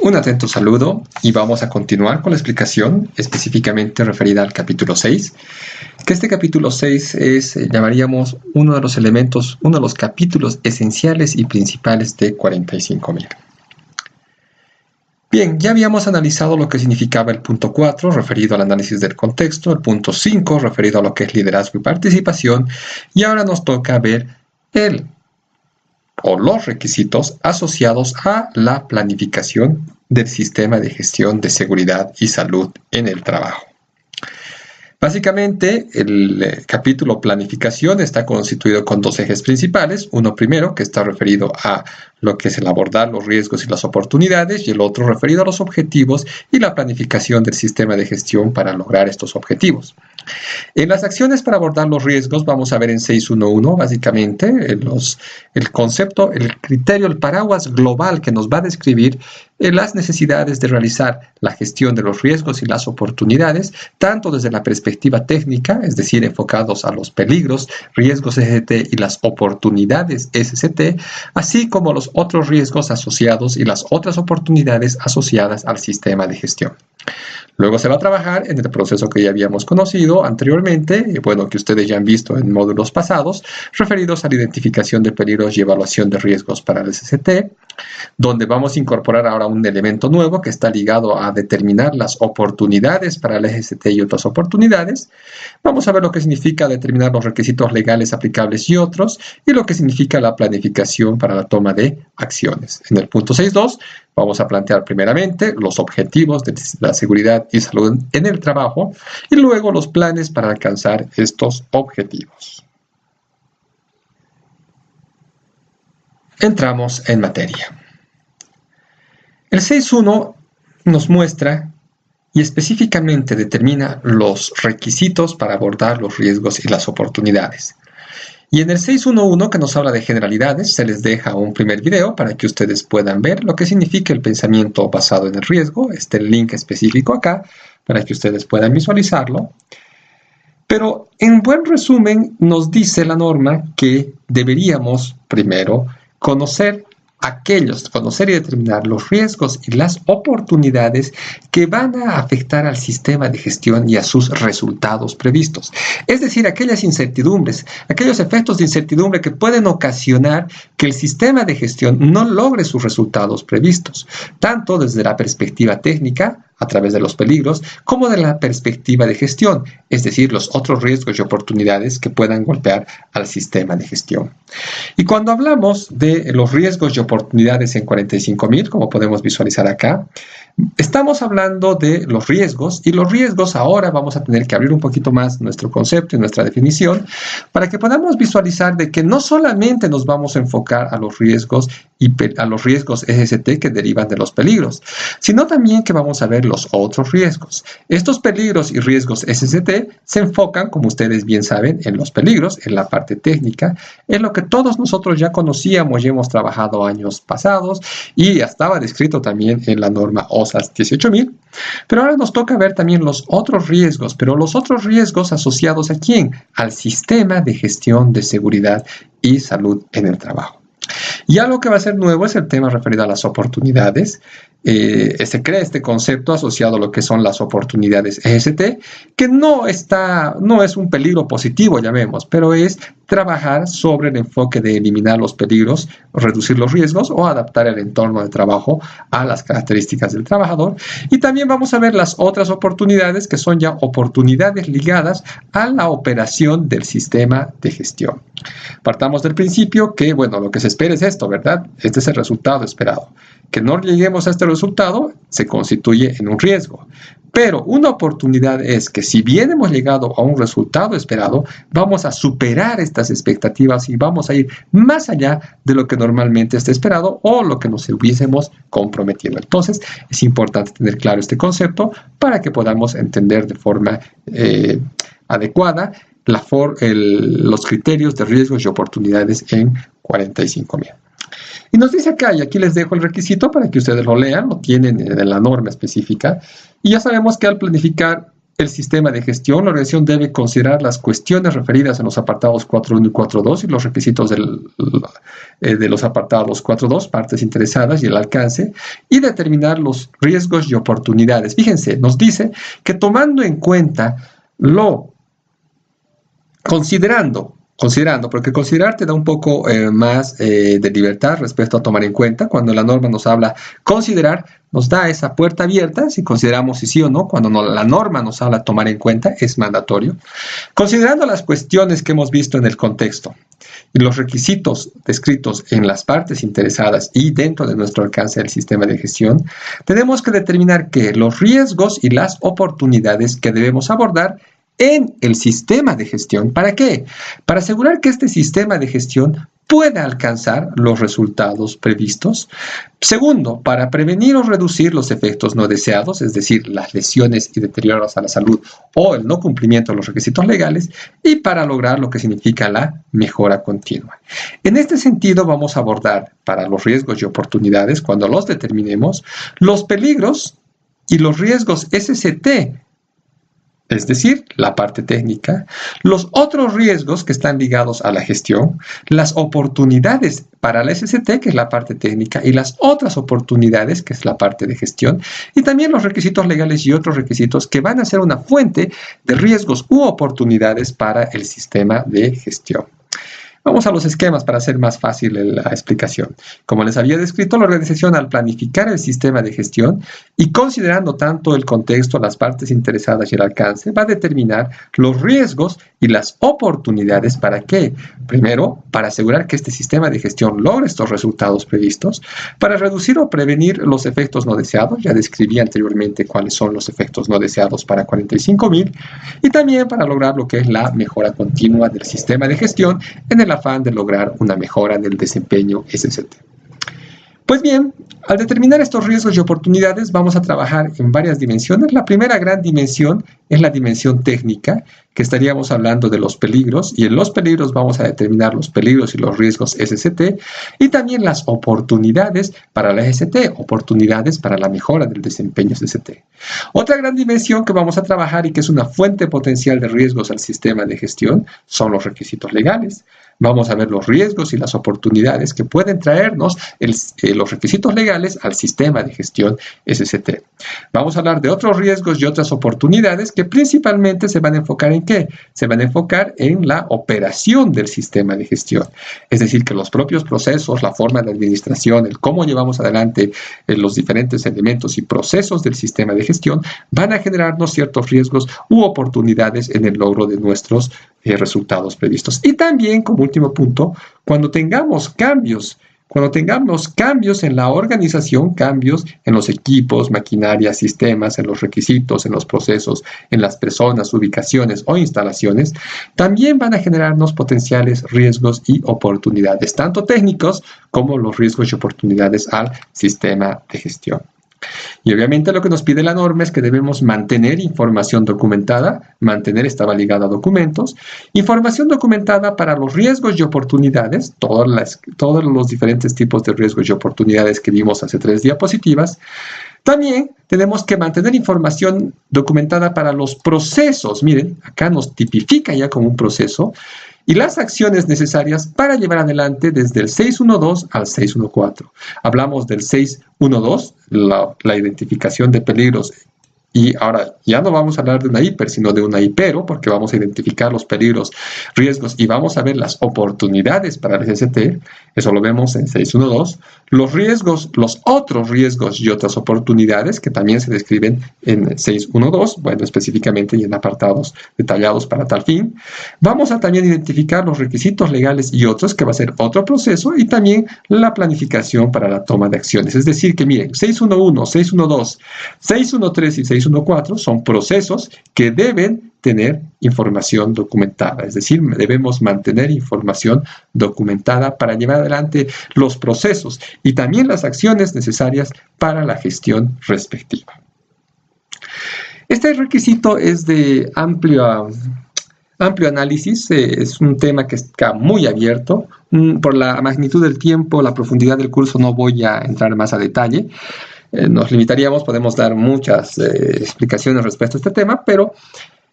Un atento saludo y vamos a continuar con la explicación específicamente referida al capítulo 6, que este capítulo 6 es, llamaríamos, uno de los elementos, uno de los capítulos esenciales y principales de 45.000. Bien, ya habíamos analizado lo que significaba el punto 4, referido al análisis del contexto, el punto 5, referido a lo que es liderazgo y participación, y ahora nos toca ver los requisitos asociados a la planificación del sistema de gestión de seguridad y salud en el trabajo. Básicamente, el capítulo planificación está constituido con dos ejes principales. Uno primero, que está referido a lo que es el abordar los riesgos y las oportunidades, y el otro referido a los objetivos y la planificación del sistema de gestión para lograr estos objetivos. En las acciones para abordar los riesgos vamos a ver en 6.1.1 básicamente el concepto, el criterio, el paraguas global que nos va a describir las necesidades de realizar la gestión de los riesgos y las oportunidades, tanto desde la perspectiva técnica, es decir, enfocados a los peligros, riesgos SCT y las oportunidades SCT, así como los otros riesgos asociados y las otras oportunidades asociadas al sistema de gestión. Luego se va a trabajar en el proceso que ya habíamos conocido anteriormente, que ustedes ya han visto en módulos pasados, referidos a la identificación de peligros y evaluación de riesgos para el SCT, donde vamos a incorporar ahora un elemento nuevo que está ligado a determinar las oportunidades para el SCT y otras oportunidades. Vamos a ver lo que significa determinar los requisitos legales aplicables y otros, y lo que significa la planificación para la toma de acciones. En el punto 6.2 vamos a plantear primeramente los objetivos de la seguridad y salud en el trabajo y luego los planes para alcanzar estos objetivos. Entramos en materia. El 6.1 nos muestra y específicamente determina los requisitos para abordar los riesgos y las oportunidades. Y en el 6.1.1, que nos habla de generalidades, se les deja un primer video para que ustedes puedan ver lo que significa el pensamiento basado en el riesgo. El link específico acá para que ustedes puedan visualizarlo. Pero en buen resumen nos dice la norma que deberíamos primero conocer y determinar los riesgos y las oportunidades que van a afectar al sistema de gestión y a sus resultados previstos. Es decir, aquellas incertidumbres, aquellos efectos de incertidumbre que pueden ocasionar que el sistema de gestión no logre sus resultados previstos, tanto desde la perspectiva técnica, a través de los peligros, como de la perspectiva de gestión, es decir, los otros riesgos y oportunidades que puedan golpear al sistema de gestión. Y cuando hablamos de los riesgos y oportunidades en 45.000, como podemos visualizar acá, estamos hablando de los riesgos, y los riesgos ahora vamos a tener que abrir un poquito más nuestro concepto y nuestra definición para que podamos visualizar de que no solamente nos vamos a enfocar a los riesgos y a los riesgos SCT que derivan de los peligros, sino también que vamos a ver los otros riesgos. Estos peligros y riesgos SCT se enfocan, como ustedes bien saben, en los peligros, en la parte técnica, en lo que todos nosotros ya conocíamos y hemos trabajado años pasados y ya estaba descrito también en la norma OSAS 18.000. Pero ahora nos toca ver también los otros riesgos, pero los otros riesgos asociados ¿a quién? Al sistema de gestión de seguridad y salud en el trabajo. Ya lo que va a ser nuevo es el tema referido a las oportunidades. Se crea este concepto asociado a lo que son las oportunidades EST, que no es un peligro positivo, llamemos, pero es trabajar sobre el enfoque de eliminar los peligros, reducir los riesgos o adaptar el entorno de trabajo a las características del trabajador. Y también vamos a ver las otras oportunidades que son ya oportunidades ligadas a la operación del sistema de gestión. Partamos del principio que, lo que se espera es esto, ¿verdad? Este es el resultado esperado. Que no lleguemos a este resultado se constituye en un riesgo. Pero una oportunidad es que si bien hemos llegado a un resultado esperado, vamos a superar estas expectativas y vamos a ir más allá de lo que normalmente está esperado o lo que nos hubiésemos comprometido. Entonces, es importante tener claro este concepto para que podamos entender de forma adecuada los criterios de riesgos y oportunidades en 45.000. Y nos dice acá, y aquí les dejo el requisito para que ustedes lo lean, lo tienen en la norma específica, y ya sabemos que al planificar el sistema de gestión, la organización debe considerar las cuestiones referidas en los apartados 4.1 y 4.2 y los requisitos de los apartados 4.2, partes interesadas y el alcance, y determinar los riesgos y oportunidades. Fíjense, nos dice que tomando en cuenta considerando, porque considerar te da un poco más de libertad respecto a tomar en cuenta. Cuando la norma nos habla considerar, nos da esa puerta abierta, si consideramos si sí o no. Cuando la norma nos habla tomar en cuenta, es mandatorio. Considerando las cuestiones que hemos visto en el contexto y los requisitos descritos en las partes interesadas y dentro de nuestro alcance del sistema de gestión, tenemos que determinar que los riesgos y las oportunidades que debemos abordar en el sistema de gestión. ¿Para qué? Para asegurar que este sistema de gestión pueda alcanzar los resultados previstos. Segundo, para prevenir o reducir los efectos no deseados, es decir, las lesiones y deterioros a la salud o el no cumplimiento de los requisitos legales, y para lograr lo que significa la mejora continua. En este sentido, vamos a abordar para los riesgos y oportunidades, cuando los determinemos, los peligros y los riesgos SCT, es decir, la parte técnica, los otros riesgos que están ligados a la gestión, las oportunidades para la SCT, que es la parte técnica, y las otras oportunidades, que es la parte de gestión, y también los requisitos legales y otros requisitos que van a ser una fuente de riesgos u oportunidades para el sistema de gestión. Vamos a los esquemas para hacer más fácil la explicación. Como les había descrito, la organización, al planificar el sistema de gestión y considerando tanto el contexto, las partes interesadas y el alcance, va a determinar los riesgos y las oportunidades. ¿Para qué? Primero, para asegurar que este sistema de gestión logre estos resultados previstos, para reducir o prevenir los efectos no deseados. Ya describí anteriormente cuáles son los efectos no deseados para 45.000, y también para lograr lo que es la mejora continua del sistema de gestión en el afán de lograr una mejora en el desempeño SCT. Pues bien, al determinar estos riesgos y oportunidades vamos a trabajar en varias dimensiones. La primera gran dimensión es la dimensión técnica, que estaríamos hablando de los peligros, y en los peligros vamos a determinar los peligros y los riesgos SCT, y también las oportunidades para la SCT, oportunidades para la mejora del desempeño SCT. Otra gran dimensión que vamos a trabajar y que es una fuente potencial de riesgos al sistema de gestión son los requisitos legales. Vamos a ver los riesgos y las oportunidades que pueden traernos los requisitos legales al sistema de gestión SCT. Vamos a hablar de otros riesgos y otras oportunidades que principalmente se van a enfocar ¿en qué? Se van a enfocar en la operación del sistema de gestión. Es decir, que los propios procesos, la forma de administración, el cómo llevamos adelante los diferentes elementos y procesos del sistema de gestión van a generarnos ciertos riesgos u oportunidades en el logro de nuestros resultados previstos. Y también, como último punto, cuando tengamos cambios en la organización, cambios en los equipos, maquinaria, sistemas, en los requisitos, en los procesos, en las personas, ubicaciones o instalaciones, también van a generarnos potenciales riesgos y oportunidades, tanto técnicos como los riesgos y oportunidades al sistema de gestión. Y obviamente lo que nos pide la norma es que debemos mantener información documentada, estaba ligada a documentos, información documentada para los riesgos y oportunidades, todos los diferentes tipos de riesgos y oportunidades que vimos hace 3 diapositivas. También tenemos que mantener información documentada para los procesos. Miren, acá nos tipifica ya como un proceso, y las acciones necesarias para llevar adelante desde el 6.1.2 al 6.1.4. Hablamos del 6.1.2, la identificación de peligros. Y ahora ya no vamos a hablar de una hiper, sino de una hipero, porque vamos a identificar los peligros, riesgos y vamos a ver las oportunidades para el SCT. Eso lo vemos en 6.1.2. Los riesgos, los otros riesgos y otras oportunidades que también se describen en 6.1.2, bueno, específicamente y en apartados detallados para tal fin. Vamos a también identificar los requisitos legales y otros, que va a ser otro proceso, y también la planificación para la toma de acciones. Es decir que miren, 6.1.1, 6.1.2, 6.1.3 y 6.1.4 son procesos que deben tener información documentada, es decir, debemos mantener información documentada para llevar adelante los procesos y también las acciones necesarias para la gestión respectiva. Este requisito es de amplio análisis, es un tema que está muy abierto. Por la magnitud del tiempo, la profundidad del curso, no voy a entrar más a detalle. nos limitaríamos, podemos dar muchas explicaciones respecto a este tema, pero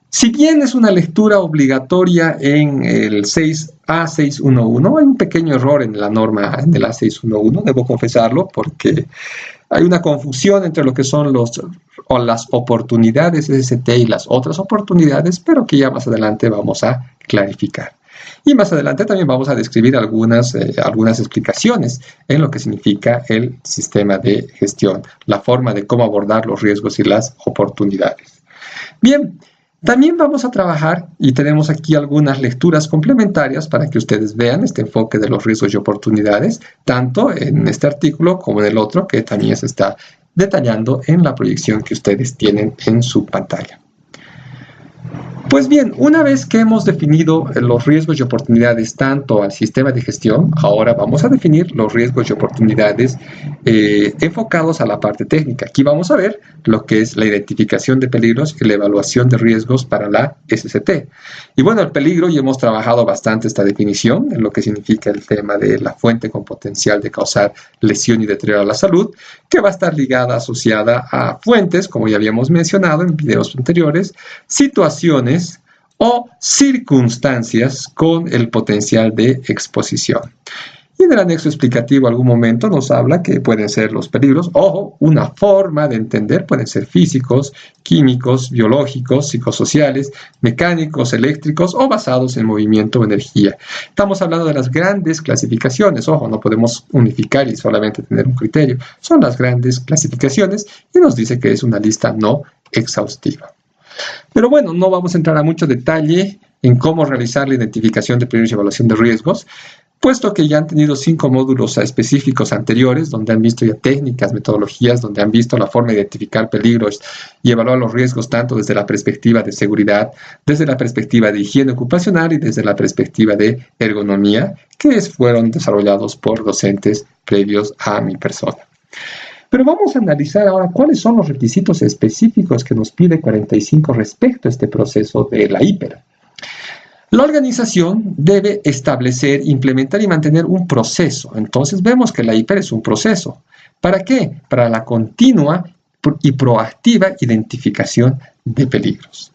si bien es una lectura obligatoria en el 6A611, hay un pequeño error en la norma en el A611, debo confesarlo, porque hay una confusión entre lo que son las oportunidades SST y las otras oportunidades, pero que ya más adelante vamos a clarificar. Y más adelante también vamos a describir algunas explicaciones en lo que significa el sistema de gestión, la forma de cómo abordar los riesgos y las oportunidades. Bien, también vamos a trabajar, y tenemos aquí algunas lecturas complementarias para que ustedes vean este enfoque de los riesgos y oportunidades, tanto en este artículo como en el otro, que también se está detallando en la proyección que ustedes tienen en su pantalla. Pues bien, una vez que hemos definido los riesgos y oportunidades tanto al sistema de gestión, ahora vamos a definir los riesgos y oportunidades enfocados a la parte técnica. Aquí vamos a ver lo que es la identificación de peligros y la evaluación de riesgos para la SST. Y bueno, el peligro, ya hemos trabajado bastante esta definición, en lo que significa el tema de la fuente con potencial de causar lesión y deterioro a la salud, que va a estar ligada, asociada a fuentes, como ya habíamos mencionado en videos anteriores, situaciones o circunstancias con el potencial de exposición. Y en el anexo explicativo algún momento nos habla que pueden ser los peligros, ojo, una forma de entender, pueden ser físicos, químicos, biológicos, psicosociales, mecánicos, eléctricos o basados en movimiento o energía. Estamos hablando de las grandes clasificaciones, ojo, no podemos unificar y solamente tener un criterio, son las grandes clasificaciones y nos dice que es una lista no exhaustiva. Pero bueno, no vamos a entrar a mucho detalle en cómo realizar la identificación de peligros y evaluación de riesgos, puesto que ya han tenido 5 módulos específicos anteriores, donde han visto ya técnicas, metodologías, donde han visto la forma de identificar peligros y evaluar los riesgos tanto desde la perspectiva de seguridad, desde la perspectiva de higiene ocupacional y desde la perspectiva de ergonomía, que fueron desarrollados por docentes previos a mi persona. Pero vamos a analizar ahora cuáles son los requisitos específicos que nos pide 45 respecto a este proceso de la IPER. La organización debe establecer, implementar y mantener un proceso. Entonces vemos que la IPER es un proceso. ¿Para qué? Para la continua y proactiva identificación de peligros.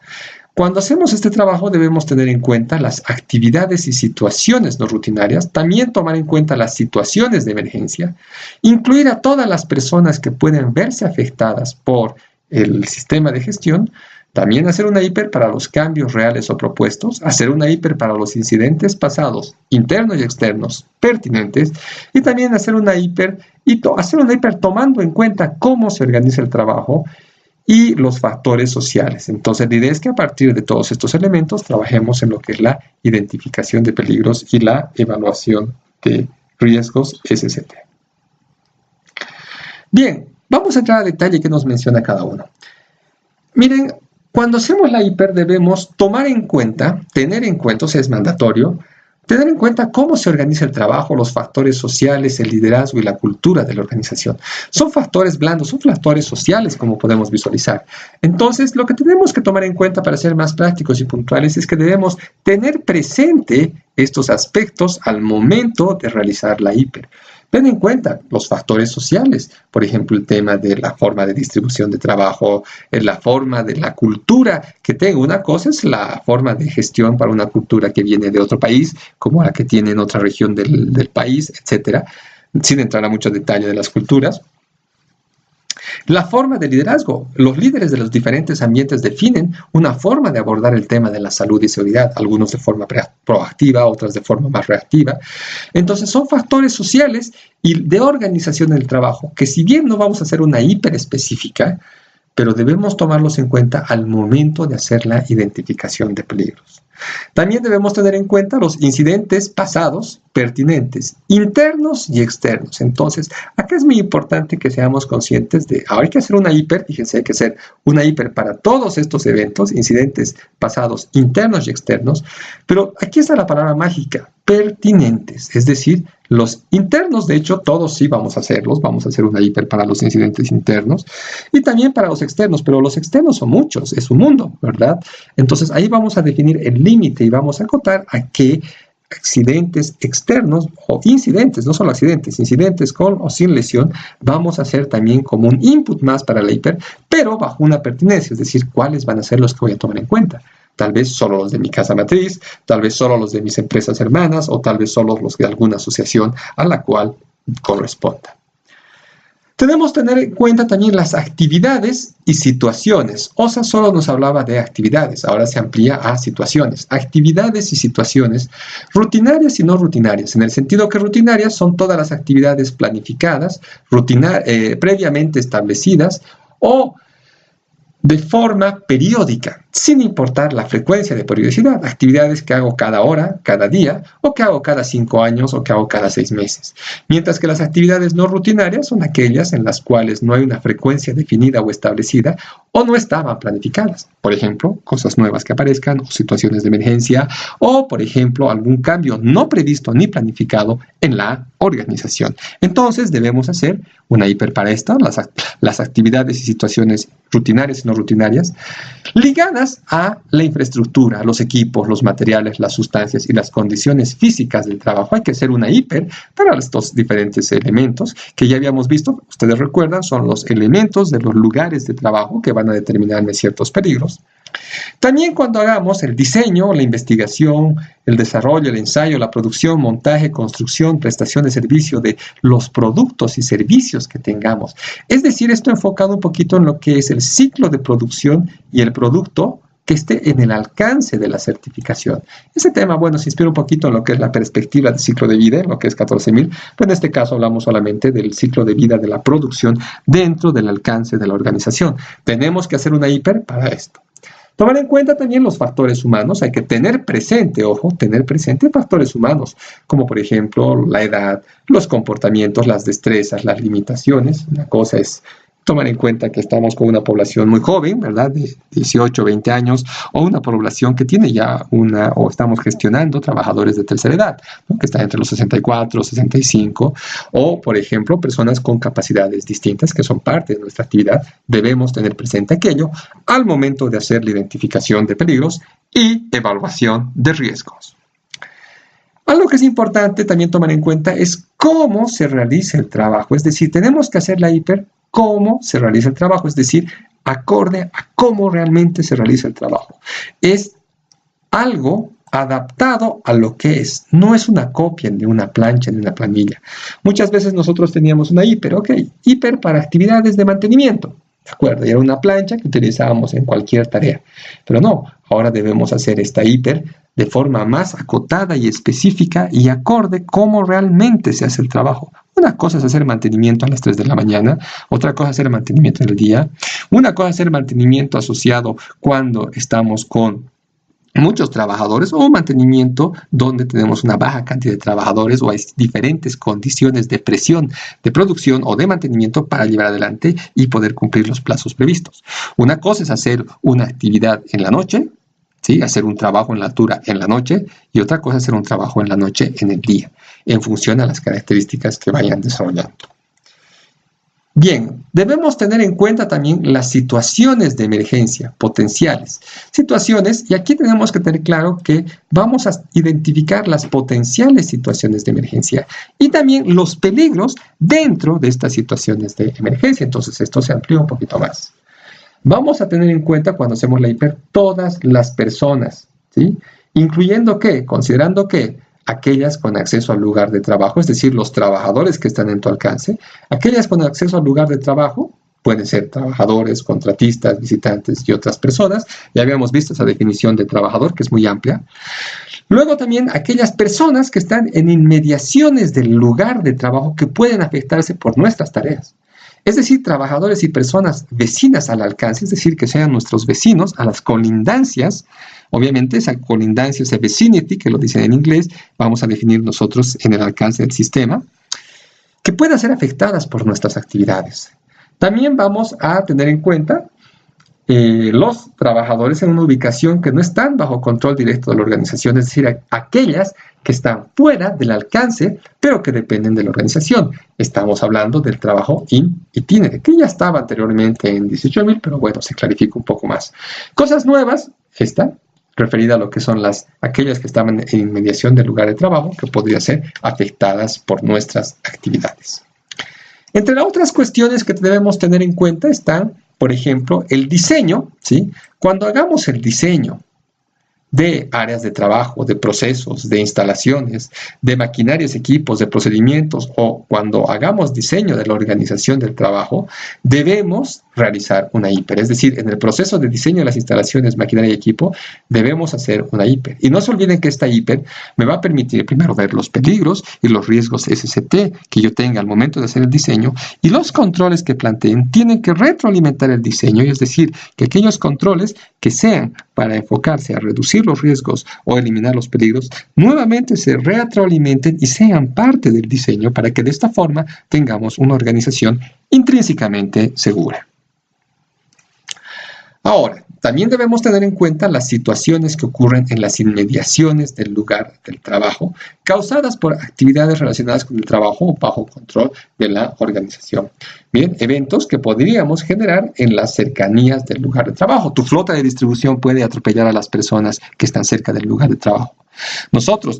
Cuando hacemos este trabajo debemos tener en cuenta las actividades y situaciones no rutinarias, también tomar en cuenta las situaciones de emergencia, incluir a todas las personas que pueden verse afectadas por el sistema de gestión, también hacer una IPER para los cambios reales o propuestos, hacer una IPER para los incidentes pasados, internos y externos, pertinentes, y también hacer una IPER tomando en cuenta cómo se organiza el trabajo y los factores sociales. Entonces, la idea es que a partir de todos estos elementos trabajemos en lo que es la identificación de peligros y la evaluación de riesgos SST. Bien, vamos a entrar a detalle que nos menciona cada uno. Miren, cuando hacemos la IPER debemos tomar en cuenta, tener en cuenta, o sea, es mandatorio, tener en cuenta cómo se organiza el trabajo, los factores sociales, el liderazgo y la cultura de la organización. Son factores blandos, son factores sociales, como podemos visualizar. Entonces, lo que tenemos que tomar en cuenta para ser más prácticos y puntuales es que debemos tener presente estos aspectos al momento de realizar la IPER. Ten en cuenta los factores sociales, por ejemplo, el tema de la forma de distribución de trabajo, la forma de la cultura que tenga. Una cosa es la forma de gestión para una cultura que viene de otro país, como la que tiene en otra región del país, etcétera, sin entrar a mucho detalle de las culturas. La forma de liderazgo. Los líderes de los diferentes ambientes definen una forma de abordar el tema de la salud y seguridad, algunos de forma proactiva, otras de forma más reactiva. Entonces son factores sociales y de organización del trabajo que si bien no vamos a hacer una hiper específica, pero debemos tomarlos en cuenta al momento de hacer la identificación de peligros. También debemos tener en cuenta los incidentes pasados pertinentes, internos y externos. Entonces, acá es muy importante que seamos conscientes de, ahora hay que hacer una hiper, fíjense, hay que hacer una hiper para todos estos eventos, incidentes pasados, internos y externos, pero aquí está la palabra mágica, pertinentes, es decir, los internos, de hecho, todos sí vamos a hacerlos, vamos a hacer una hiper para los incidentes internos y también para los externos, pero los externos son muchos, es un mundo, ¿verdad? Entonces, ahí vamos a definir el límite y vamos a acotar a qué accidentes externos o incidentes, no solo accidentes, incidentes con o sin lesión, vamos a hacer también como un input más para la hiper, pero bajo una pertinencia, es decir, cuáles van a ser los que voy a tomar en cuenta. Tal vez solo los de mi casa matriz, tal vez solo los de mis empresas hermanas o tal vez solo los de alguna asociación a la cual corresponda. Tenemos que tener en cuenta también las actividades y situaciones. OSA solo nos hablaba de actividades, ahora se amplía a situaciones. Actividades y situaciones rutinarias y no rutinarias, en el sentido que rutinarias son todas las actividades planificadas, previamente establecidas o de forma periódica, sin importar la frecuencia de periodicidad, actividades que hago cada hora, cada día, o que hago cada 5 años, o que hago cada 6 meses. Mientras que las actividades no rutinarias son aquellas en las cuales no hay una frecuencia definida o establecida, o no estaban planificadas. Por ejemplo, cosas nuevas que aparezcan, o situaciones de emergencia, o, por ejemplo, algún cambio no previsto ni planificado en la organización. Entonces, debemos hacer una hiper para esto, las actividades y situaciones rutinarias y no rutinarias, ligadas a la infraestructura, los equipos, los materiales, las sustancias y las condiciones físicas del trabajo. Hay que hacer una hiper para estos diferentes elementos que ya habíamos visto. Ustedes recuerdan, son los elementos de los lugares de trabajo que van a determinarme ciertos peligros. También cuando hagamos el diseño, la investigación, el desarrollo, el ensayo, la producción, montaje, construcción, prestación de servicio de los productos y servicios que tengamos. Es decir, esto enfocado un poquito en lo que es el ciclo de producción y el producto que esté en el alcance de la certificación. Ese tema, bueno, se inspira un poquito en lo que es la perspectiva del ciclo de vida, en lo que es 14.000, pero en este caso hablamos solamente del ciclo de vida de la producción dentro del alcance de la organización. Tenemos que hacer una hiper para esto. Tomar en cuenta también los factores humanos, hay que tener presente, ojo, tener presente factores humanos, como por ejemplo la edad, los comportamientos, las destrezas, las limitaciones. Una cosa es tomar en cuenta que estamos con una población muy joven, ¿verdad? De 18, 20 años, o una población que tiene ya o estamos gestionando trabajadores de tercera edad, ¿no? Que están entre los 64, 65, o, por ejemplo, personas con capacidades distintas que son parte de nuestra actividad. Debemos tener presente aquello al momento de hacer la identificación de peligros y evaluación de riesgos. Algo que es importante también tomar en cuenta es cómo se realiza el trabajo, es decir, tenemos que hacer la hiper cómo se realiza el trabajo, es decir, acorde a cómo realmente se realiza el trabajo. Es algo adaptado a lo que es, no es una copia de una plancha, de una planilla. Muchas veces nosotros teníamos una hiper, hiper para actividades de mantenimiento, ¿de acuerdo? Y era una plancha que utilizábamos en cualquier tarea, pero no, ahora debemos hacer esta hiper de forma más acotada y específica y acorde cómo realmente se hace el trabajo. Una cosa es hacer mantenimiento a las 3 de la mañana, otra cosa es hacer mantenimiento en el día, una cosa es hacer mantenimiento asociado cuando estamos con muchos trabajadores o mantenimiento donde tenemos una baja cantidad de trabajadores o hay diferentes condiciones de presión de producción o de mantenimiento para llevar adelante y poder cumplir los plazos previstos. Una cosa es hacer una actividad en la noche, ¿sí? Hacer un trabajo en la altura en la noche y otra cosa es hacer un trabajo en la noche en el día, en función a las características que vayan desarrollando. Bien, debemos tener en cuenta también las situaciones de emergencia potenciales. Situaciones, y aquí tenemos que tener claro que vamos a identificar las potenciales situaciones de emergencia y también los peligros dentro de estas situaciones de emergencia. Entonces, esto se amplía un poquito más. Vamos a tener en cuenta cuando hacemos la hiper todas las personas, ¿sí? Incluyendo que, considerando que aquellas con acceso al lugar de trabajo, es decir, los trabajadores que están en tu alcance, aquellas con acceso al lugar de trabajo, pueden ser trabajadores, contratistas, visitantes y otras personas. Ya habíamos visto esa definición de trabajador, que es muy amplia. Luego también aquellas personas que están en inmediaciones del lugar de trabajo que pueden afectarse por nuestras tareas. Es decir, trabajadores y personas vecinas al alcance, es decir, que sean nuestros vecinos a las colindancias. Obviamente, esa colindancia, esa vicinity, que lo dicen en inglés, vamos a definir nosotros en el alcance del sistema, que puedan ser afectadas por nuestras actividades. También vamos a tener en cuenta los trabajadores en una ubicación que no están bajo control directo de la organización, es decir, aquellas que están fuera del alcance, pero que dependen de la organización. Estamos hablando del trabajo in itinere, que ya estaba anteriormente en 18.000, pero bueno, se clarifica un poco más. Cosas nuevas, referida a lo que son aquellas que estaban en inmediación del lugar de trabajo, que podrían ser afectadas por nuestras actividades. Entre las otras cuestiones que debemos tener en cuenta están, por ejemplo, el diseño, ¿sí? Cuando hagamos el diseño de áreas de trabajo, de procesos, de instalaciones, de maquinarias, equipos, de procedimientos, o cuando hagamos diseño de la organización del trabajo, debemos realizar una hiper. Es decir, en el proceso de diseño de las instalaciones, maquinaria y equipo, debemos hacer una hiper. Y no se olviden que esta hiper me va a permitir primero ver los peligros y los riesgos SCT que yo tenga al momento de hacer el diseño, y los controles que planteen tienen que retroalimentar el diseño, es decir, que aquellos controles que sean para enfocarse a reducir los riesgos o eliminar los peligros, nuevamente se retroalimenten y sean parte del diseño para que de esta forma tengamos una organización intrínsecamente segura. Ahora, también debemos tener en cuenta las situaciones que ocurren en las inmediaciones del lugar del trabajo, causadas por actividades relacionadas con el trabajo o bajo control de la organización. Bien, eventos que podríamos generar en las cercanías del lugar de trabajo. Tu flota de distribución puede atropellar a las personas que están cerca del lugar de trabajo. Nosotros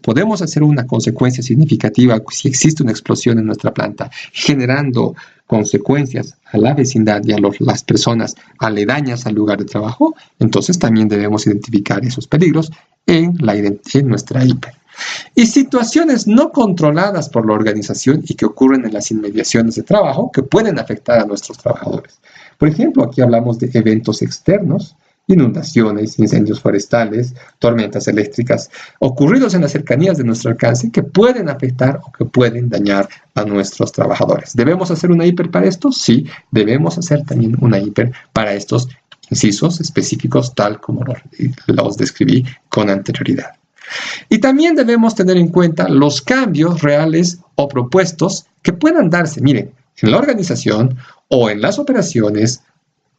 podemos hacer una consecuencia significativa si existe una explosión en nuestra planta, generando consecuencias a la vecindad y a las personas aledañas al lugar de trabajo. Entonces también debemos identificar esos peligros en nuestra hiper. Y situaciones no controladas por la organización y que ocurren en las inmediaciones de trabajo que pueden afectar a nuestros trabajadores. Por ejemplo, aquí hablamos de eventos externos, inundaciones, incendios forestales, tormentas eléctricas, ocurridos en las cercanías de nuestro alcance que pueden afectar o que pueden dañar a nuestros trabajadores. ¿Debemos hacer una hiper para esto? Sí, debemos hacer también una hiper para estos incisos específicos tal como los describí con anterioridad. Y también debemos tener en cuenta los cambios reales o propuestos que puedan darse, miren, en la organización o en las operaciones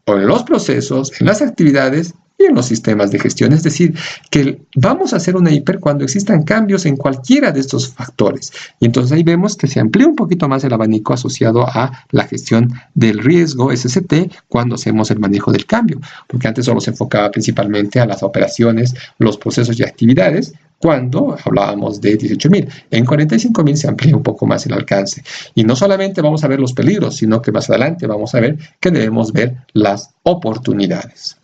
o en los procesos, en las actividades y en los sistemas de gestión. Es decir, que vamos a hacer una hiper cuando existan cambios en cualquiera de estos factores. Y entonces ahí vemos que se amplía un poquito más el abanico asociado a la gestión del riesgo SCT cuando hacemos el manejo del cambio. Porque antes solo se enfocaba principalmente a las operaciones, los procesos y actividades, cuando hablábamos de 18.000. En 45.000 se amplía un poco más el alcance. Y no solamente vamos a ver los peligros, sino que más adelante vamos a ver que debemos ver las oportunidades.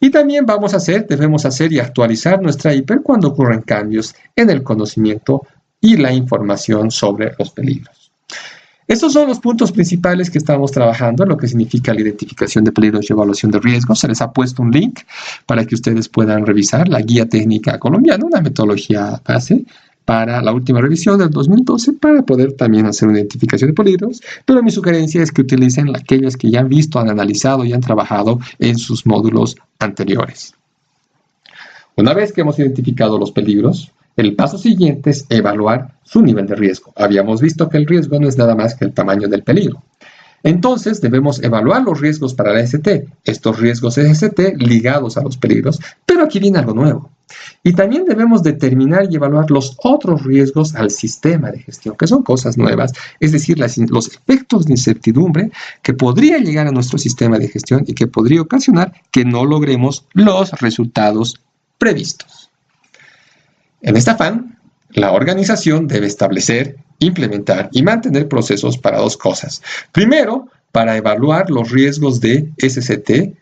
Y también debemos hacer y actualizar nuestra hiper cuando ocurren cambios en el conocimiento y la información sobre los peligros. Estos son los puntos principales que estamos trabajando, lo que significa la identificación de peligros y evaluación de riesgos. Se les ha puesto un link para que ustedes puedan revisar la guía técnica colombiana, una metodología base para la última revisión del 2012 para poder también hacer una identificación de peligros, pero mi sugerencia es que utilicen aquellas que ya han visto, han analizado y han trabajado en sus módulos anteriores. Una vez que hemos identificado los peligros, el paso siguiente es evaluar su nivel de riesgo. Habíamos visto que el riesgo no es nada más que el tamaño del peligro. Entonces debemos evaluar los riesgos para la ST, estos riesgos ST ligados a los peligros, pero aquí viene algo nuevo. Y también debemos determinar y evaluar los otros riesgos al sistema de gestión, que son cosas nuevas, es decir, los efectos de incertidumbre que podría llegar a nuestro sistema de gestión y que podría ocasionar que no logremos los resultados previstos. En este afán, la organización debe establecer, implementar y mantener procesos para dos cosas. Primero, para evaluar los riesgos de SCT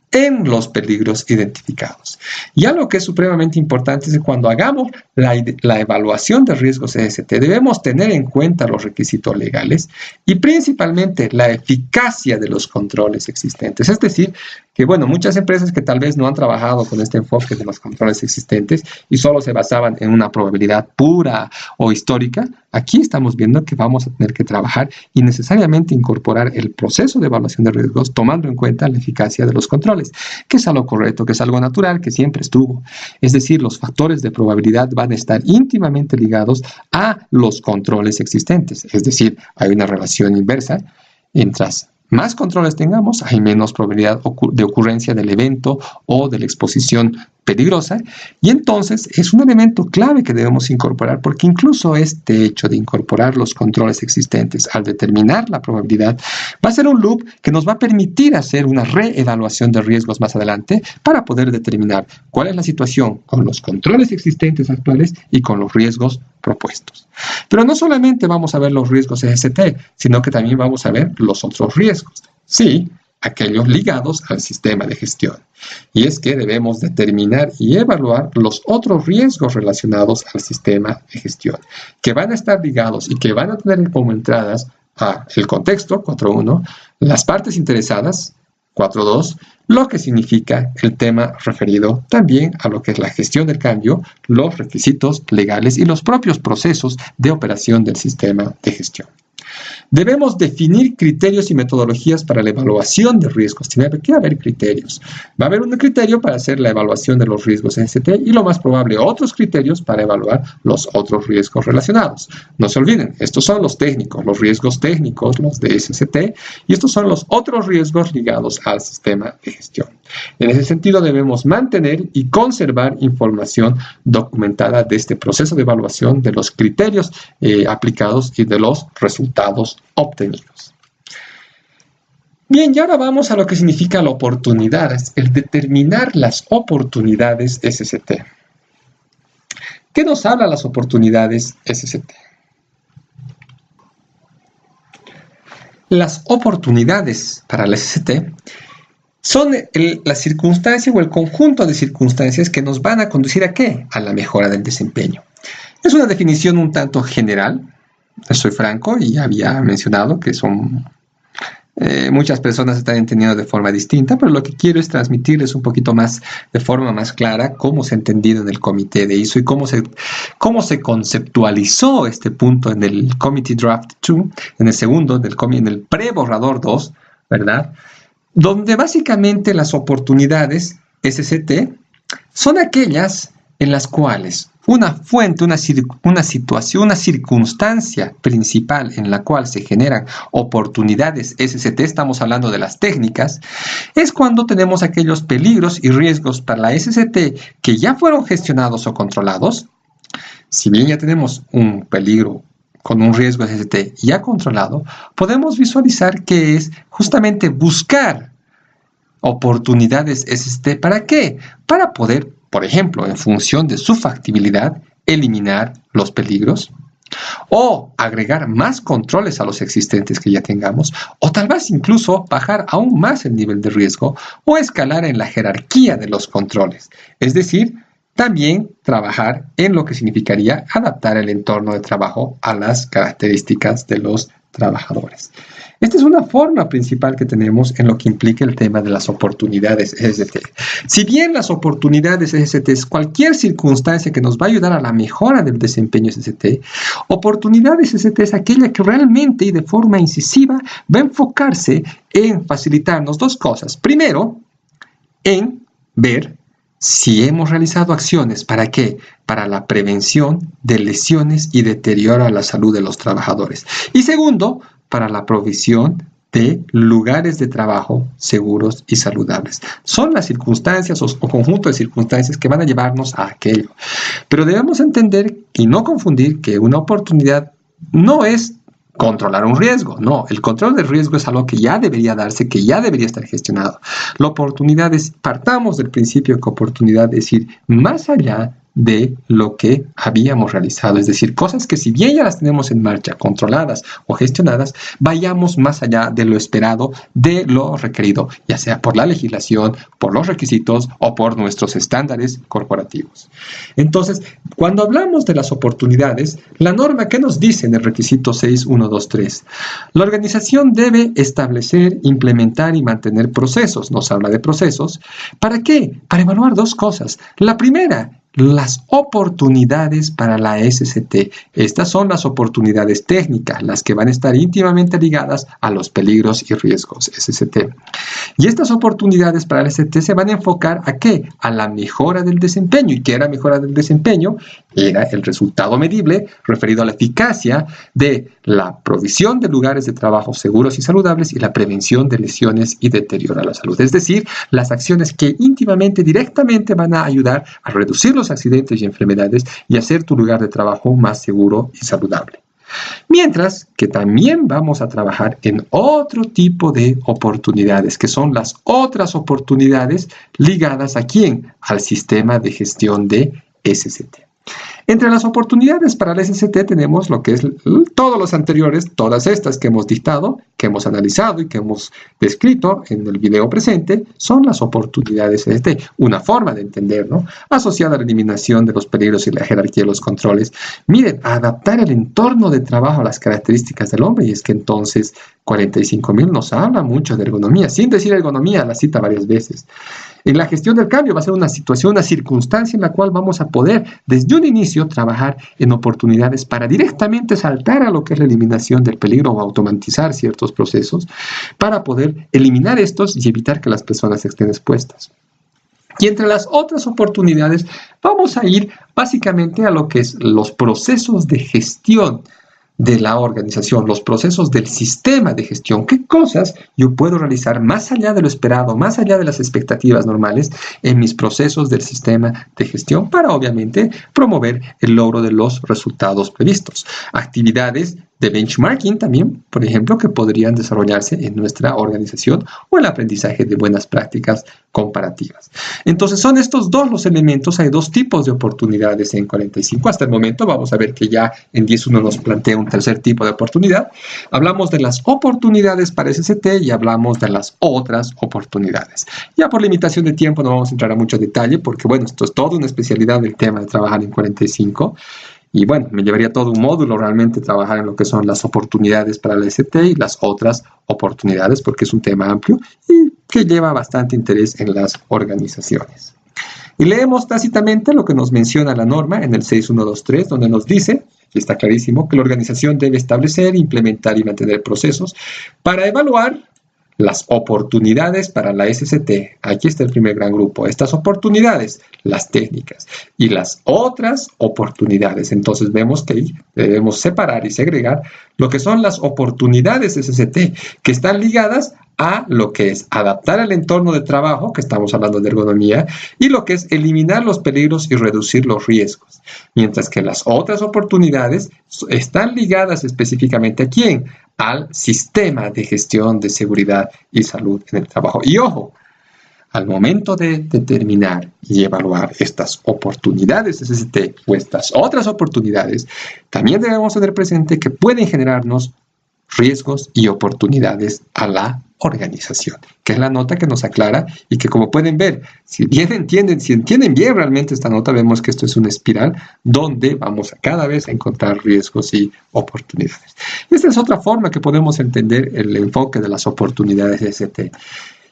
en los peligros identificados. Y algo que es supremamente importante es que cuando hagamos la evaluación de riesgos SCT debemos tener en cuenta los requisitos legales y principalmente la eficacia de los controles existentes. Es decir, que muchas empresas que tal vez no han trabajado con este enfoque de los controles existentes y solo se basaban en una probabilidad pura o histórica, aquí estamos viendo que vamos a tener que trabajar y necesariamente incorporar el proceso de evaluación de riesgos tomando en cuenta la eficacia de los controles, que es algo correcto, que es algo natural, que siempre estuvo. Es decir, los factores de probabilidad van a estar íntimamente ligados a los controles existentes. Es decir, hay una relación inversa. Mientras más controles tengamos, hay menos probabilidad de ocurrencia del evento o de la exposición peligrosa, y entonces es un elemento clave que debemos incorporar, porque incluso este hecho de incorporar los controles existentes al determinar la probabilidad va a ser un loop que nos va a permitir hacer una reevaluación de riesgos más adelante para poder determinar cuál es la situación con los controles existentes actuales y con los riesgos propuestos. Pero no solamente vamos a ver los riesgos SST, sino que también vamos a ver los otros riesgos. Sí, aquellos ligados al sistema de gestión. Y es que debemos determinar y evaluar los otros riesgos relacionados al sistema de gestión, que van a estar ligados y que van a tener como entradas a el contexto, 4.1, las partes interesadas, 4.2, lo que significa el tema referido también a lo que es la gestión del cambio, los requisitos legales y los propios procesos de operación del sistema de gestión. Debemos definir criterios y metodologías para la evaluación de riesgos. Tiene que haber criterios. Va a haber un criterio para hacer la evaluación de los riesgos SST y lo más probable otros criterios para evaluar los otros riesgos relacionados. No se olviden, estos son los técnicos, los riesgos técnicos, los de SST, y estos son los otros riesgos ligados al sistema de gestión. En ese sentido, debemos mantener y conservar información documentada de este proceso de evaluación, de los criterios aplicados y de los resultados obtenidos. Bien, y ahora vamos a lo que significa la oportunidad, el determinar las oportunidades SST. ¿Qué nos habla las oportunidades SST? Las oportunidades para la SST son la circunstancia o el conjunto de circunstancias que nos van a conducir ¿a qué? A la mejora del desempeño. Es una definición un tanto general. Soy franco y había mencionado que son muchas personas están entendiendo de forma distinta, pero lo que quiero es transmitirles un poquito más, de forma más clara, cómo se ha entendido en el comité de ISO y cómo se conceptualizó este punto en el Committee Draft 2, en el segundo, en el pre-borrador 2, ¿verdad? Donde básicamente las oportunidades SST son aquellas en las cuales una fuente, una situación, una circunstancia principal en la cual se generan oportunidades SST, estamos hablando de las técnicas, es cuando tenemos aquellos peligros y riesgos para la SST que ya fueron gestionados o controlados. Si bien ya tenemos un peligro con un riesgo SST ya controlado, podemos visualizar que es justamente buscar oportunidades SST. ¿Para qué? Para poder, por ejemplo, en función de su factibilidad, eliminar los peligros o agregar más controles a los existentes que ya tengamos, o tal vez incluso bajar aún más el nivel de riesgo o escalar en la jerarquía de los controles. Es decir, también trabajar en lo que significaría adaptar el entorno de trabajo a las características de los trabajadores. Esta es una forma principal que tenemos en lo que implica el tema de las oportunidades SST. Si bien las oportunidades SST es cualquier circunstancia que nos va a ayudar a la mejora del desempeño SST, oportunidades SST es aquella que realmente y de forma incisiva va a enfocarse en facilitarnos dos cosas. Primero, en ver si hemos realizado acciones, ¿para qué? Para la prevención de lesiones y deterioro a la salud de los trabajadores. Y segundo, para la provisión de lugares de trabajo seguros y saludables. Son las circunstancias o conjunto de circunstancias que van a llevarnos a aquello. Pero debemos entender y no confundir que una oportunidad no es controlar un riesgo. No, el control del riesgo es algo que ya debería darse, que ya debería estar gestionado. La oportunidad es, partamos del principio que oportunidad es ir más allá de lo que habíamos realizado, es decir, cosas que si bien ya las tenemos en marcha, controladas o gestionadas, vayamos más allá de lo esperado, de lo requerido, ya sea por la legislación, por los requisitos o por nuestros estándares corporativos. Entonces, cuando hablamos de las oportunidades, la norma que nos dice en el requisito 6.1.2.3, la organización debe establecer, implementar y mantener procesos, nos habla de procesos, ¿para qué? Para evaluar dos cosas. La primera, las oportunidades para la SST. Estas son las oportunidades técnicas, las que van a estar íntimamente ligadas a los peligros y riesgos SST. Y estas oportunidades para la SST se van a enfocar ¿a qué? A la mejora del desempeño. ¿Y qué era mejora del desempeño? Era el resultado medible referido a la eficacia de la provisión de lugares de trabajo seguros y saludables y la prevención de lesiones y deterioro a la salud. Es decir, las acciones que íntimamente, directamente van a ayudar a reducir los accidentes y enfermedades y hacer tu lugar de trabajo más seguro y saludable. Mientras que también vamos a trabajar en otro tipo de oportunidades, que son las otras oportunidades ligadas ¿a quién? Al sistema de gestión de SST. Entre las oportunidades para el SST tenemos lo que es todos los anteriores, todas estas que hemos dictado, que hemos analizado y que hemos descrito en el video presente, son las oportunidades SST. Una forma de entender, ¿no? Asociada a la eliminación de los peligros y la jerarquía de los controles. Miren, adaptar el entorno de trabajo a las características del hombre, y es que entonces 45.000 nos habla mucho de ergonomía, sin decir ergonomía, la cita varias veces. En la gestión del cambio va a ser una situación, una circunstancia en la cual vamos a poder desde un inicio trabajar en oportunidades para directamente saltar a lo que es la eliminación del peligro o automatizar ciertos procesos para poder eliminar estos y evitar que las personas estén expuestas. Y entre las otras oportunidades vamos a ir básicamente a lo que es los procesos de gestión de la organización, los procesos del sistema de gestión. ¿Qué cosas yo puedo realizar más allá de lo esperado, más allá de las expectativas normales en mis procesos del sistema de gestión para obviamente promover el logro de los resultados previstos? Actividades de benchmarking también, por ejemplo, que podrían desarrollarse en nuestra organización o el aprendizaje de buenas prácticas comparativas. Entonces son estos dos los elementos, hay dos tipos de oportunidades en 45 hasta el momento. Vamos a ver que ya en 10.1 nos plantea un tercer tipo de oportunidad. Hablamos de las oportunidades para SST y hablamos de las otras oportunidades. Ya por limitación de tiempo no vamos a entrar a mucho detalle porque bueno, esto es toda una especialidad del tema de trabajar en 45. Y bueno, me llevaría todo un módulo realmente trabajar en lo que son las oportunidades para la SST y las otras oportunidades porque es un tema amplio y que lleva bastante interés en las organizaciones. Y leemos tácitamente lo que nos menciona la norma en el 6123, donde nos dice, y está clarísimo, que la organización debe establecer, implementar y mantener procesos para evaluar las oportunidades para la SST. Aquí está el primer gran grupo. Estas oportunidades, las técnicas y las otras oportunidades. Entonces vemos que debemos separar y segregar lo que son las oportunidades SST que están ligadas a lo que es adaptar el entorno de trabajo, que estamos hablando de ergonomía, y lo que es eliminar los peligros y reducir los riesgos. Mientras que las otras oportunidades están ligadas específicamente ¿a quién? Al sistema de gestión de seguridad y salud en el trabajo. Y ojo, al momento de determinar y evaluar estas oportunidades SST o estas otras oportunidades, también debemos tener presente que pueden generarnos riesgos y oportunidades a la organización, que es la nota que nos aclara y que como pueden ver, si entienden bien realmente esta nota, vemos que esto es una espiral donde vamos a cada vez a encontrar riesgos y oportunidades. Esta es otra forma que podemos entender el enfoque de las oportunidades ST.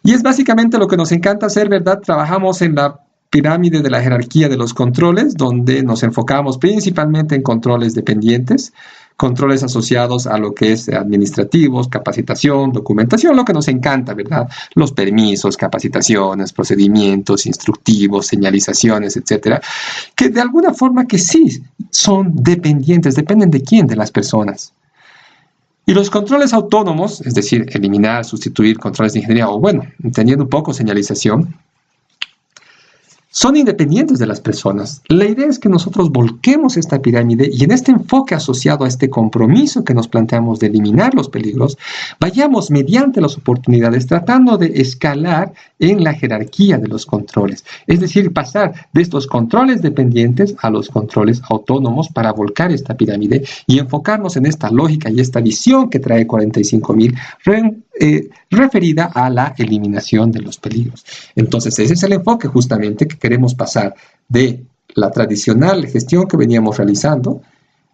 Y es básicamente lo que nos encanta hacer, ¿verdad? Trabajamos en la pirámide de la jerarquía de los controles, donde nos enfocamos principalmente en controles dependientes, controles asociados a lo que es administrativos, capacitación, documentación, lo que nos encanta, ¿verdad? Los permisos, capacitaciones, procedimientos, instructivos, señalizaciones, etcétera, que de alguna forma que sí son dependientes, dependen de quién, de las personas. Y los controles autónomos, es decir, eliminar, sustituir controles de ingeniería, o bueno, entendiendo un poco señalización, son independientes de las personas. La idea es que nosotros volquemos esta pirámide y en este enfoque asociado a este compromiso que nos planteamos de eliminar los peligros, vayamos mediante las oportunidades tratando de escalar en la jerarquía de los controles. Es decir, pasar de estos controles dependientes a los controles autónomos para volcar esta pirámide y enfocarnos en esta lógica y esta visión que trae 45.000 referida a la eliminación de los peligros. Entonces, ese es el enfoque justamente que queremos pasar de la tradicional gestión que veníamos realizando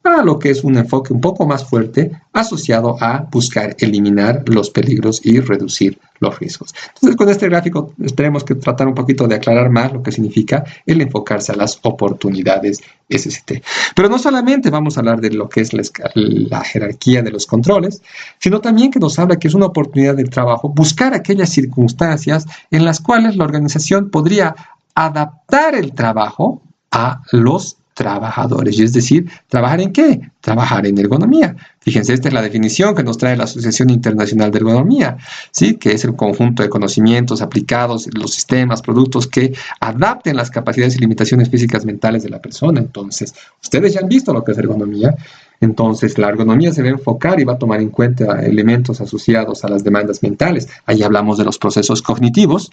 a lo que es un enfoque un poco más fuerte asociado a buscar eliminar los peligros y reducir los riesgos. Entonces, con este gráfico esperemos que tratar un poquito de aclarar más lo que significa el enfocarse a las oportunidades SST. Pero no solamente vamos a hablar de lo que es la jerarquía de los controles, sino también que nos habla que es una oportunidad del trabajo buscar aquellas circunstancias en las cuales la organización podría adaptar el trabajo a los trabajadores, y es decir, ¿trabajar en qué? Trabajar en ergonomía. Fíjense, esta es la definición que nos trae la Asociación Internacional de Ergonomía, ¿sí? Que es el conjunto de conocimientos aplicados en los sistemas, productos que adapten las capacidades y limitaciones físicas mentales de la persona. Entonces, ustedes ya han visto lo que es ergonomía. Entonces, la ergonomía se va a enfocar y va a tomar en cuenta elementos asociados a las demandas mentales. Ahí hablamos de los procesos cognitivos,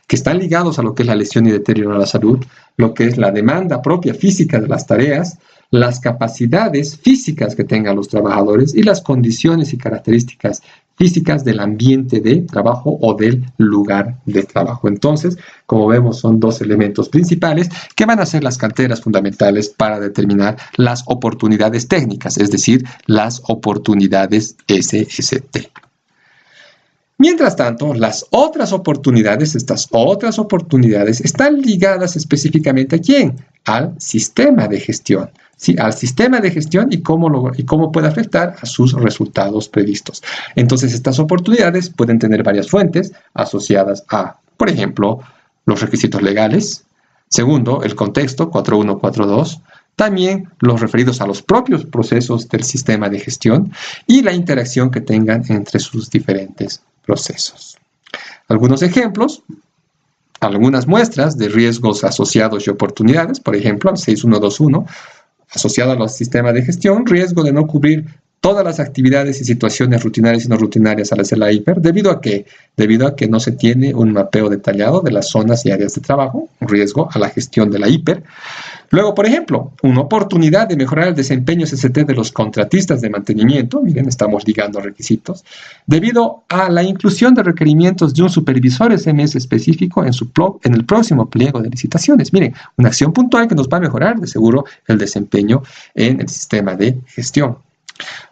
que están ligados a lo que es la lesión y deterioro de la salud, lo que es la demanda propia física de las tareas, las capacidades físicas que tengan los trabajadores y las condiciones y características físicas del ambiente de trabajo o del lugar de trabajo. Entonces, como vemos, son dos elementos principales que van a ser las canteras fundamentales para determinar las oportunidades técnicas, es decir, las oportunidades SST. Mientras tanto, las otras oportunidades, estas otras oportunidades están ligadas específicamente ¿a quién? Al sistema de gestión. ¿Sí? Al sistema de gestión y cómo puede afectar a sus resultados previstos. Entonces, estas oportunidades pueden tener varias fuentes asociadas a, por ejemplo, los requisitos legales. Segundo, el contexto 4142. También los referidos a los propios procesos del sistema de gestión y la interacción que tengan entre sus diferentes procesos. Algunos ejemplos, algunas muestras de riesgos asociados y oportunidades, por ejemplo, 6121, asociado a los sistemas de gestión, riesgo de no cubrir todas las actividades y situaciones rutinarias y no rutinarias al hacer la hiper, debido a que no se tiene un mapeo detallado de las zonas y áreas de trabajo, un riesgo a la gestión de la hiper. Luego, por ejemplo, una oportunidad de mejorar el desempeño SST de los contratistas de mantenimiento, miren, estamos ligando requisitos, debido a la inclusión de requerimientos de un supervisor SMS específico en el próximo pliego de licitaciones. Miren, una acción puntual que nos va a mejorar de seguro el desempeño en el sistema de gestión.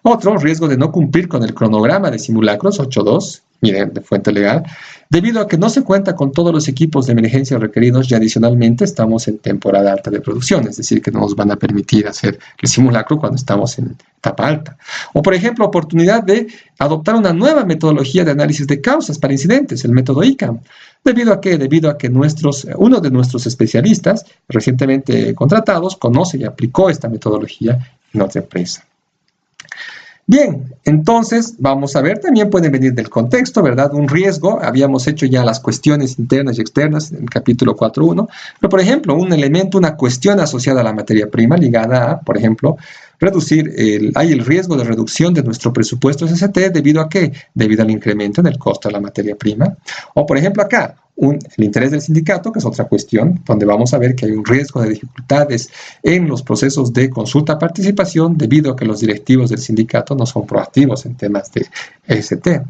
Otro, riesgo de no cumplir con el cronograma de simulacros 8.2, miren, de fuente legal, debido a que no se cuenta con todos los equipos de emergencia requeridos y adicionalmente estamos en temporada alta de producción, es decir, que no nos van a permitir hacer el simulacro cuando estamos en etapa alta. O, por ejemplo, oportunidad de adoptar una nueva metodología de análisis de causas para incidentes, el método ICAM. ¿Debido a qué? Debido a que uno de nuestros especialistas recientemente contratados conoce y aplicó esta metodología en otra empresa. Bien, entonces vamos a ver, también pueden venir del contexto, ¿verdad? Un riesgo, habíamos hecho ya las cuestiones internas y externas en el capítulo 4.1, pero por ejemplo, un elemento, una cuestión asociada a la materia prima ligada a, por ejemplo, hay el riesgo de reducción de nuestro presupuesto SST debido a ¿qué? Debido al incremento en el costo de la materia prima. O por ejemplo acá, el interés del sindicato, que es otra cuestión, donde vamos a ver que hay un riesgo de dificultades en los procesos de consulta-participación debido a que los directivos del sindicato no son proactivos en temas de SST.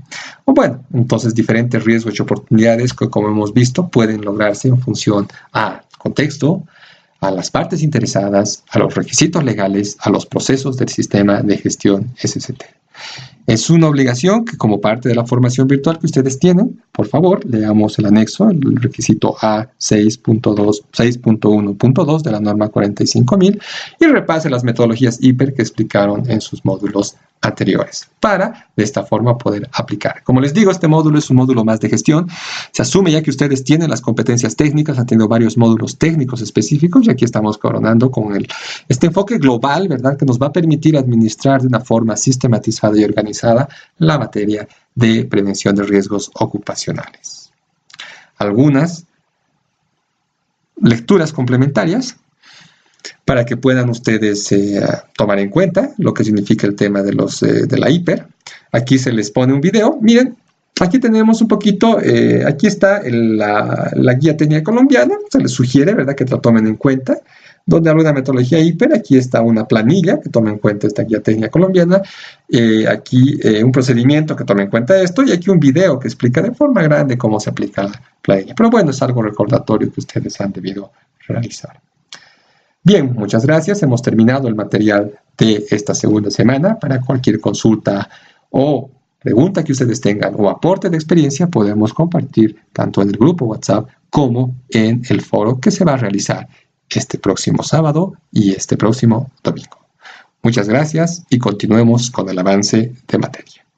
O bueno, entonces diferentes riesgos y oportunidades que, como hemos visto, pueden lograrse en función al contexto, a las partes interesadas, a los requisitos legales, a los procesos del sistema de gestión SST. Es una obligación que como parte de la formación virtual que ustedes tienen, por favor, leamos el anexo, el requisito A6.1.2 de la norma 45000 y repase las metodologías hiper que explicaron en sus módulos anteriores para de esta forma poder aplicar. Como les digo, este módulo es un módulo más de gestión. Se asume ya que ustedes tienen las competencias técnicas, han tenido varios módulos técnicos específicos y aquí estamos coronando con este enfoque global, ¿verdad? Que nos va a permitir administrar de una forma sistematizada y organizada la materia de prevención de riesgos ocupacionales. Algunas lecturas complementarias para que puedan ustedes tomar en cuenta lo que significa el tema de la hiper. Aquí se les pone un video. Miren, aquí tenemos un poquito, aquí está la guía técnica colombiana. Se les sugiere, ¿verdad?, que lo tomen en cuenta. Donde habla de una metodología hiper, aquí está una planilla que toma en cuenta esta guía técnica colombiana. Aquí un procedimiento que toma en cuenta esto. Y aquí un video que explica de forma grande cómo se aplica la planilla. Pero bueno, es algo recordatorio que ustedes han debido realizar. Bien, muchas gracias. Hemos terminado el material de esta segunda semana. Para cualquier consulta o pregunta que ustedes tengan o aporte de experiencia, podemos compartir tanto en el grupo WhatsApp como en el foro que se va a realizar este próximo sábado y este próximo domingo. Muchas gracias y continuemos con el avance de materia.